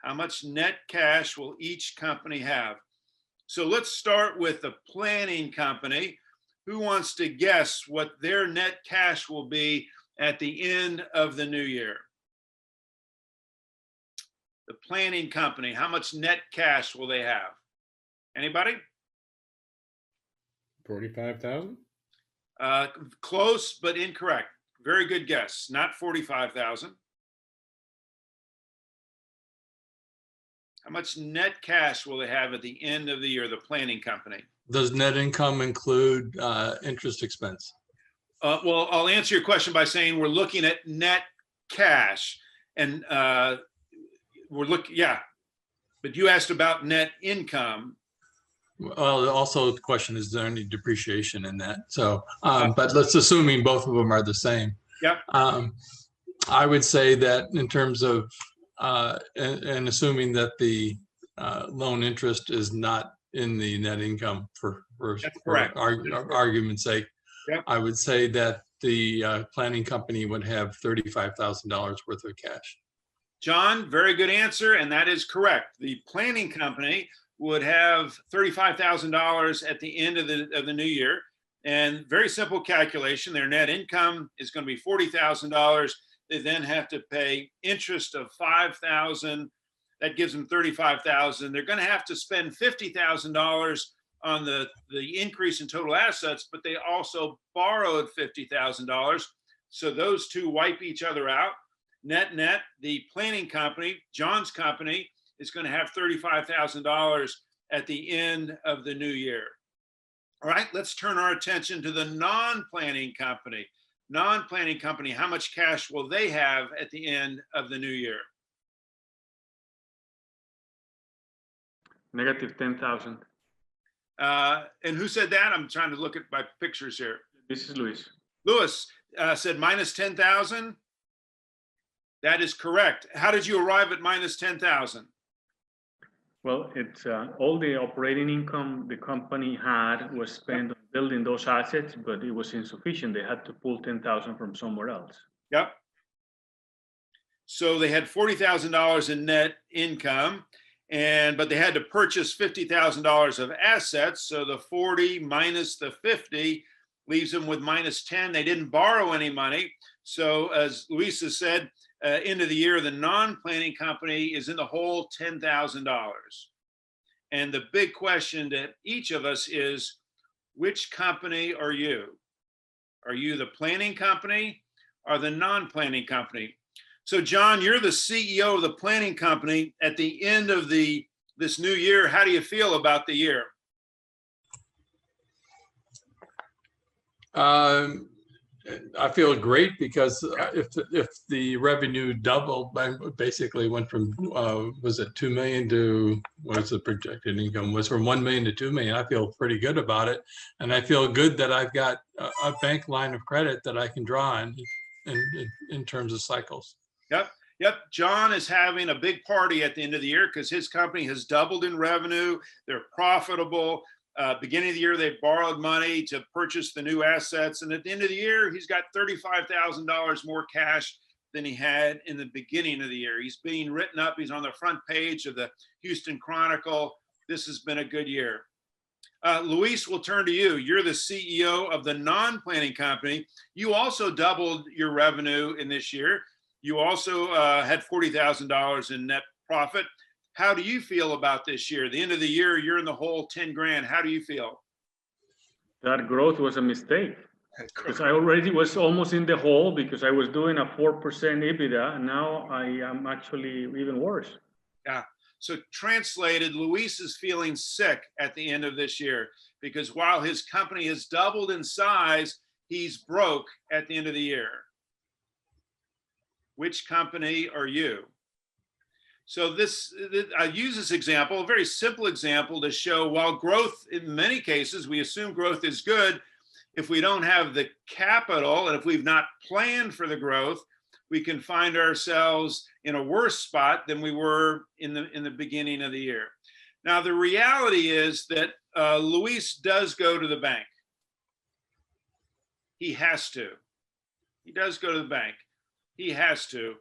How much net cash will each company have? So let's start with the planning company. Who wants to guess what their net cash will be at the end of the new year? The planning company, how much net cash will they have? Anybody? 45,000. Close, but incorrect. Very good guess. Not 45,000. How much net cash will they have at the end of the year, the planning company? Does net income include interest expense? Well, I'll answer your question by saying we're looking at net cash, and we're looking, yeah. But you asked about net income. Well, also the question is there any depreciation in that? So, but let's assuming both of them are the same. Yep. I would say that in terms of and assuming that the loan interest is not in the net income for argument's sake, Yep. I would say that the planning company would have $35,000 worth of cash. John, very good answer, and that is correct. The planning company would have $35,000 at the end of the new year, and very simple calculation. Their net income is going to be $40,000. They then have to pay interest of $5,000. That gives them $35,000. They're going to have to spend $50,000 on the increase in total assets, but they also borrowed $50,000. So those two wipe each other out. Net, the planning company, John's company, is going to have $35,000 at the end of the new year. All right, let's turn our attention to the non-planning company. Non-planning company, how much cash will they have at the end of the new year? Negative 10,000. And who said that? I'm trying to look at my pictures here. This is Luis. Louis said minus 10,000. That is correct. How did you arrive at minus 10,000? Well, it's all the operating income the company had was spent on building those assets, but it was insufficient. They had to pull 10,000 from somewhere else. Yep. So they had $40,000 in net income, but they had to purchase $50,000 of assets. So the 40 minus the 50 leaves them with minus 10. They didn't borrow any money. So as Luisa said, end of the year, the non-planning company is in the hole $10,000. And the big question to each of us is, which company are you? Are you the planning company or the non-planning company? So John, you're the CEO of the planning company at the end of this new year. How do you feel about the year? I feel great because if the revenue doubled, basically went from was it 2 million to what's the projected income was from 1 million to 2 million. I feel pretty good about it, and I feel good that I've got a bank line of credit that I can draw on in terms of cycles. Yep. John is having a big party at the end of the year because his company has doubled in revenue. They're profitable. Beginning of the year, they borrowed money to purchase the new assets. And at the end of the year, he's got $35,000 more cash than he had in the beginning of the year. He's being written up. He's on the front page of the Houston Chronicle. This has been a good year. Luis, we'll turn to you. You're the CEO of the non-planning company. You also doubled your revenue in this year. You also had $40,000 in net profit. How do you feel about this year? The end of the year, you're in the hole 10 grand. How do you feel? That growth was a mistake because I already was almost in the hole because I was doing a 4% EBITDA, and now I am actually even worse. Yeah. So translated, Luis is feeling sick at the end of this year because while his company has doubled in size, he's broke at the end of the year. Which company are you? So I use this example, a very simple example, to show while growth, in many cases, we assume growth is good. If we don't have the capital and if we've not planned for the growth, we can find ourselves in a worse spot than we were in the beginning of the year. Now, the reality is that Luis does go to the bank. He has to. He does go to the bank. He has to.